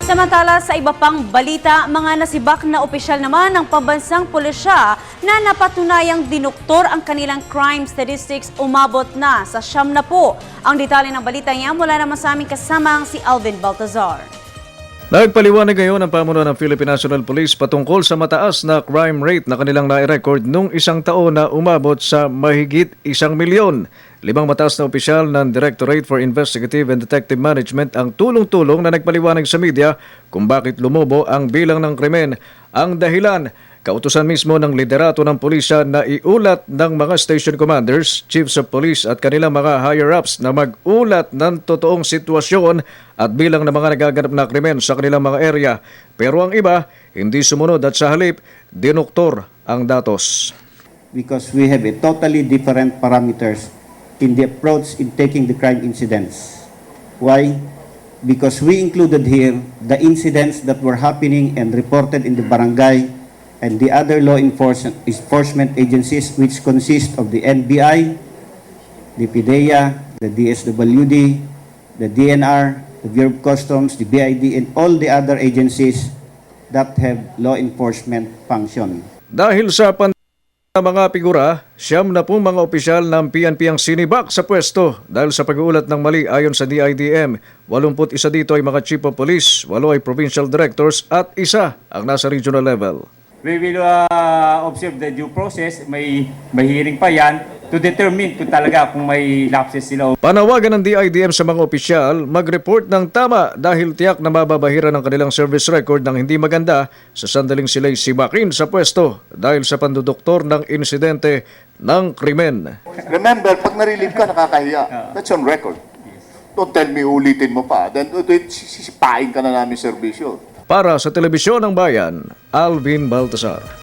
Samantala sa iba pang balita, mga nasibak na opisyal naman ng pambansang pulisya na napatunayang dinuktor ang kanilang crime statistics umabot na sa 90. Ang detalye ng balita niya mula naman sa aming kasamang si Alvin Baltazar. Nagpaliwanag ngayon ang pamunuan ng Philippine National Police patungkol sa mataas na crime rate na kanilang nai-record nung isang taon na umabot sa mahigit 1 milyon. 5 mataas na opisyal ng Directorate for Investigative and Detective Management ang tulong-tulong na nagpaliwanag sa media kung bakit lumobo ang bilang ng krimen. Ang dahilan, kautusan mismo ng liderato ng pulisya na iulat ng mga station commanders, chiefs of police at kanilang mga higher-ups na mag-ulat ng totoong sitwasyon at bilang ng mga nagaganap na krimen sa kanilang mga area. Pero ang iba, hindi sumunod at sa halip, dinuktor ang datos. Because we have a totally different parameters in the approach in taking the crime incidents. Why? Because we included here the incidents that were happening and reported in the barangay and the other law enforcement agencies, which consist of the NBI, the PDEA, the DSWD, the DNR, the Bureau of Customs, the BID, and all the other agencies that have law enforcement function. Dahil sa mga figura, 90 mga opisyal ng PNP ang sinibak sa pwesto dahil sa pag-uulat ng mali ayon sa DIDM. 81 dito ay mga chief of police, 8 ay provincial directors at 1 ang nasa regional level. We will observe the due process. May hearing pa yan to determine kung talaga kung may lapses sila. Panawagan ng DIDM sa mga opisyal mag-report ng tama dahil tiyak na mababahiran ng kanilang service record ng hindi maganda sa sandaling sila'y sibakin sa pwesto dahil sa panduduktor ng insidente ng krimen. Remember, pag na-relieve ka, nakakahiya. That's on record. Don't tell me ulitin mo pa. Then sisipain ka na namin serbisyo. Para sa Telebisyon ng Bayan, Alvin Baltazar.